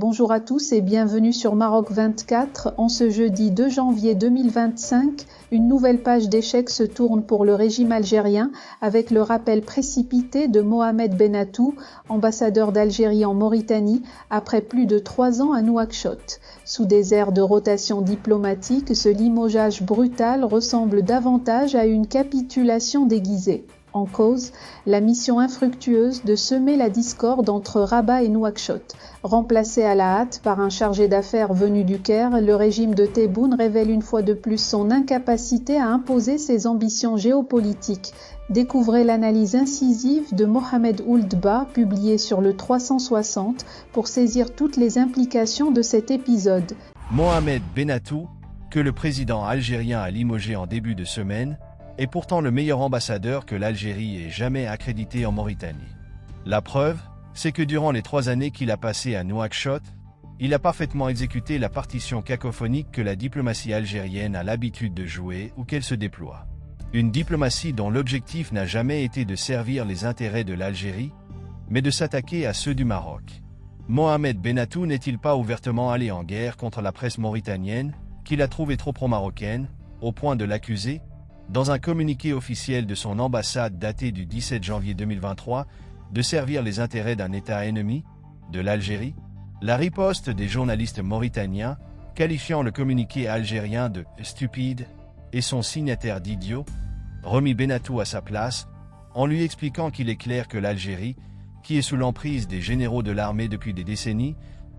Bonjour à tous et bienvenue sur Maroc 24. En ce jeudi 2 janvier 2025, une nouvelle page d'échecs se tourne pour le régime algérien avec le rappel précipité de Mohamed Bennatou, ambassadeur d'Algérie en Mauritanie, après plus de 3 ans à Nouakchott. Sous des airs de rotation diplomatique, ce limogeage brutal ressemble davantage à une capitulation déguisée. En cause, la mission infructueuse de semer la discorde entre Rabat et Nouakchott. Remplacé à la hâte par un chargé d'affaires venu du Caire, le régime de Tebboune révèle une fois de plus son incapacité à imposer ses ambitions géopolitiques. Découvrez l'analyse incisive de Mohamed Ould Ba, publiée sur le 360, pour saisir toutes les implications de cet épisode. Mohamed Bennatou, que le président algérien a limogé en début de semaine, est pourtant le meilleur ambassadeur que l'Algérie ait jamais accrédité en Mauritanie. La preuve, c'est que durant les 3 années qu'il a passées à Nouakchott, il a parfaitement exécuté la partition cacophonique que la diplomatie algérienne a l'habitude de jouer ou qu'elle se déploie. Une diplomatie dont l'objectif n'a jamais été de servir les intérêts de l'Algérie, mais de s'attaquer à ceux du Maroc. Mohamed Bennatou n'est-il pas ouvertement allé en guerre contre la presse mauritanienne, qu'il a trouvée trop pro-marocaine, au point de l'accuser, dans un communiqué officiel de son ambassade daté du 17 janvier 2023, de servir les intérêts d'un État ennemi, de l'Algérie? La riposte des journalistes mauritaniens, qualifiant le communiqué algérien de « stupide » et son signataire d'idiot, remis Bennatou à sa place, en lui expliquant qu'il est clair que l'Algérie, qui est sous l'emprise des généraux de l'armée depuis des décennies,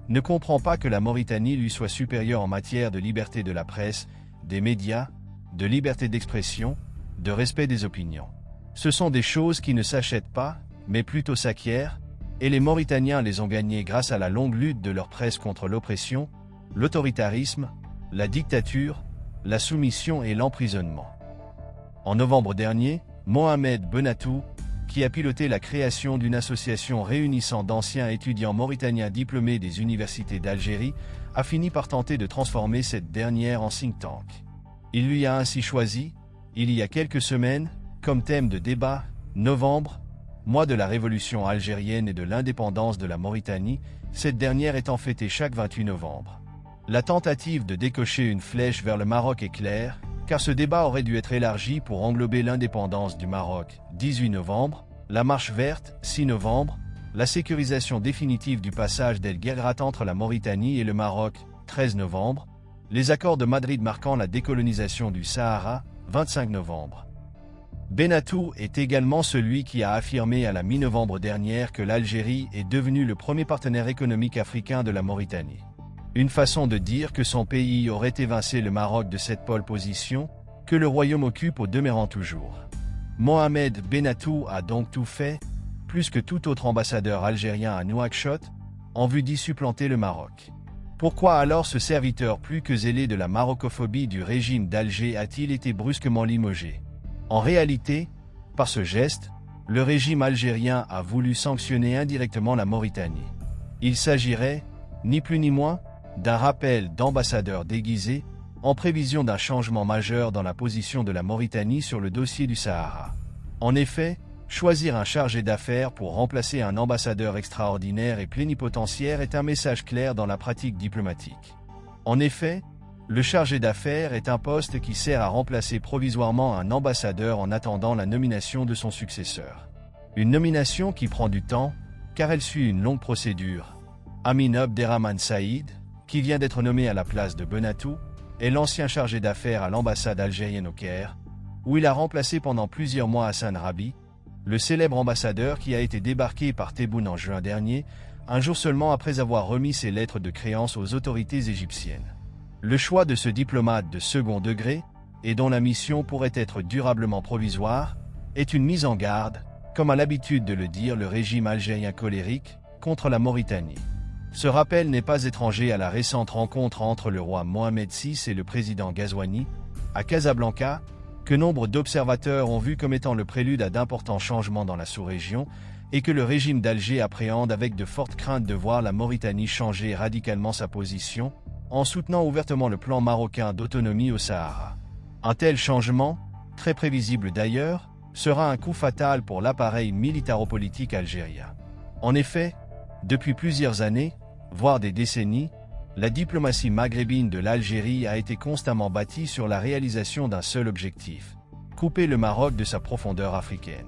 ne comprend pas que la Mauritanie lui soit supérieure en matière de liberté de la presse, des médias, de liberté d'expression, de respect des opinions. Ce sont des choses qui ne s'achètent pas, mais plutôt s'acquièrent, et les Mauritaniens les ont gagnées grâce à la longue lutte de leur presse contre l'oppression, l'autoritarisme, la dictature, la soumission et l'emprisonnement. En novembre dernier, Mohamed Bennatou, qui a piloté la création d'une association réunissant d'anciens étudiants mauritaniens diplômés des universités d'Algérie, a fini par tenter de transformer cette dernière en think tank. Il lui a ainsi choisi, il y a quelques semaines, comme thème de débat, novembre, mois de la révolution algérienne et de l'indépendance de la Mauritanie, cette dernière étant fêtée chaque 28 novembre. La tentative de décocher une flèche vers le Maroc est claire, car ce débat aurait dû être élargi pour englober l'indépendance du Maroc, 18 novembre, la marche verte, 6 novembre, la sécurisation définitive du passage d'El Guerrat entre la Mauritanie et le Maroc, 13 novembre, les accords de Madrid marquant la décolonisation du Sahara, 25 novembre. Bennatou est également celui qui a affirmé à la mi-novembre dernière que l'Algérie est devenue le premier partenaire économique africain de la Mauritanie. Une façon de dire que son pays aurait évincé le Maroc de cette pole position, que le royaume occupe au demeurant toujours. Mohamed Bennatou a donc tout fait, plus que tout autre ambassadeur algérien à Nouakchott, en vue d'y supplanter le Maroc. Pourquoi alors ce serviteur plus que zélé de la marocophobie du régime d'Alger a-t-il été brusquement limogé? En réalité, par ce geste, le régime algérien a voulu sanctionner indirectement la Mauritanie. Il s'agirait, ni plus ni moins, d'un rappel d'ambassadeur déguisé, en prévision d'un changement majeur dans la position de la Mauritanie sur le dossier du Sahara. En effet, choisir un chargé d'affaires pour remplacer un ambassadeur extraordinaire et plénipotentiaire est un message clair dans la pratique diplomatique. En effet, le chargé d'affaires est un poste qui sert à remplacer provisoirement un ambassadeur en attendant la nomination de son successeur. Une nomination qui prend du temps, car elle suit une longue procédure. Amin Abderrahmane Saïd, qui vient d'être nommé à la place de Bennatou, est l'ancien chargé d'affaires à l'ambassade algérienne au Caire, où il a remplacé pendant plusieurs mois Hassan Rabi, le célèbre ambassadeur qui a été débarqué par Tebboune en juin dernier, un jour seulement après avoir remis ses lettres de créance aux autorités égyptiennes. Le choix de ce diplomate de second degré, et dont la mission pourrait être durablement provisoire, est une mise en garde, comme a l'habitude de le dire le régime algérien colérique, contre la Mauritanie. Ce rappel n'est pas étranger à la récente rencontre entre le roi Mohamed VI et le président Ghazouani, à Casablanca, que nombre d'observateurs ont vu comme étant le prélude à d'importants changements dans la sous-région, et que le régime d'Alger appréhende avec de fortes craintes de voir la Mauritanie changer radicalement sa position, en soutenant ouvertement le plan marocain d'autonomie au Sahara. Un tel changement, très prévisible d'ailleurs, sera un coup fatal pour l'appareil militaro-politique algérien. En effet, depuis plusieurs années, voire des décennies, la diplomatie maghrébine de l'Algérie a été constamment bâtie sur la réalisation d'un seul objectif: couper le Maroc de sa profondeur africaine.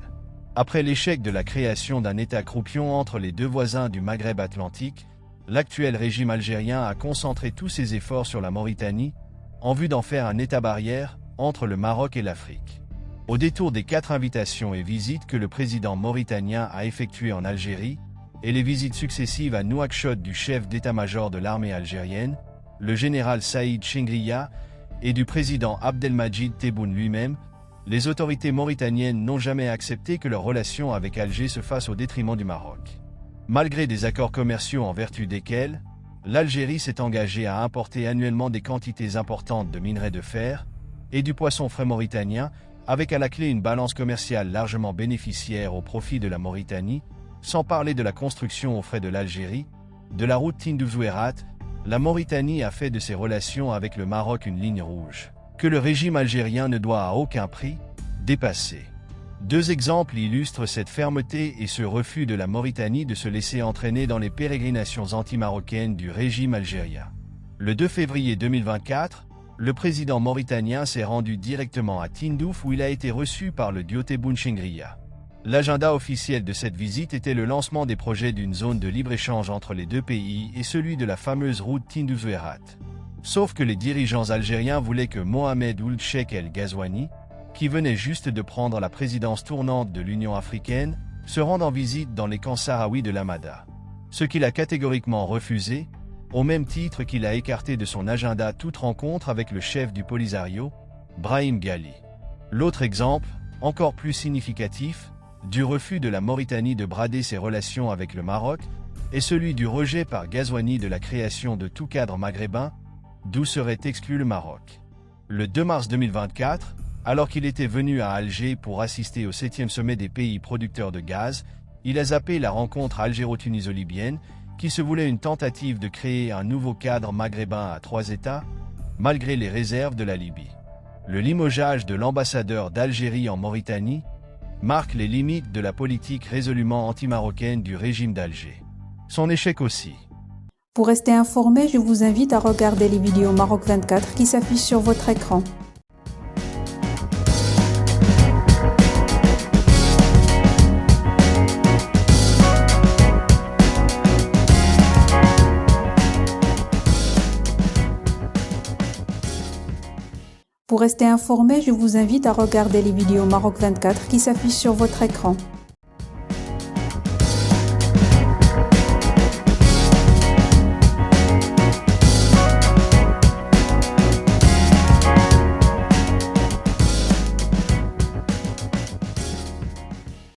Après l'échec de la création d'un État croupion entre les deux voisins du Maghreb atlantique, l'actuel régime algérien a concentré tous ses efforts sur la Mauritanie, en vue d'en faire un État barrière entre le Maroc et l'Afrique. Au détour des 4 invitations et visites que le président mauritanien a effectuées en Algérie, et les visites successives à Nouakchott du chef d'état-major de l'armée algérienne, le général Saïd Chingria, et du président Abdelmadjid Tebboune lui-même, les autorités mauritaniennes n'ont jamais accepté que leur relation avec Alger se fasse au détriment du Maroc. Malgré des accords commerciaux en vertu desquels, l'Algérie s'est engagée à importer annuellement des quantités importantes de minerais de fer et du poisson frais mauritanien, avec à la clé une balance commerciale largement bénéficiaire au profit de la Mauritanie, sans parler de la construction aux frais de l'Algérie, de la route Tindouf-Zouérat, la Mauritanie a fait de ses relations avec le Maroc une ligne rouge, que le régime algérien ne doit à aucun prix dépasser. 2 exemples illustrent cette fermeté et ce refus de la Mauritanie de se laisser entraîner dans les pérégrinations anti-marocaines du régime algérien. Le 2 février 2024, le président mauritanien s'est rendu directement à Tindouf où il a été reçu par le dieu Tebboune Chingria. L'agenda officiel de cette visite était le lancement des projets d'une zone de libre-échange entre les deux pays et celui de la fameuse route Tindouf-Zouérat. Sauf que les dirigeants algériens voulaient que Mohamed Ould Cheikh El Ghazouani, qui venait juste de prendre la présidence tournante de l'Union africaine, se rende en visite dans les camps sahraouis de l'Amada. Ce qu'il a catégoriquement refusé, au même titre qu'il a écarté de son agenda toute rencontre avec le chef du Polisario, Brahim Ghali. L'autre exemple, encore plus significatif, du refus de la Mauritanie de brader ses relations avec le Maroc, est celui du rejet par Ghazouani de la création de tout cadre maghrébin, d'où serait exclu le Maroc. Le 2 mars 2024, alors qu'il était venu à Alger pour assister au 7e sommet des pays producteurs de gaz, il a zappé la rencontre algéro-tuniso-libyenne, qui se voulait une tentative de créer un nouveau cadre maghrébin à 3 États, malgré les réserves de la Libye. Le limogeage de l'ambassadeur d'Algérie en Mauritanie marque les limites de la politique résolument anti-marocaine du régime d'Alger. Son échec aussi. Pour rester informé, je vous invite à regarder les vidéos Maroc 24 qui s'affichent sur votre écran. Pour rester informé, je vous invite à regarder les vidéos Maroc 24 qui s'affichent sur votre écran.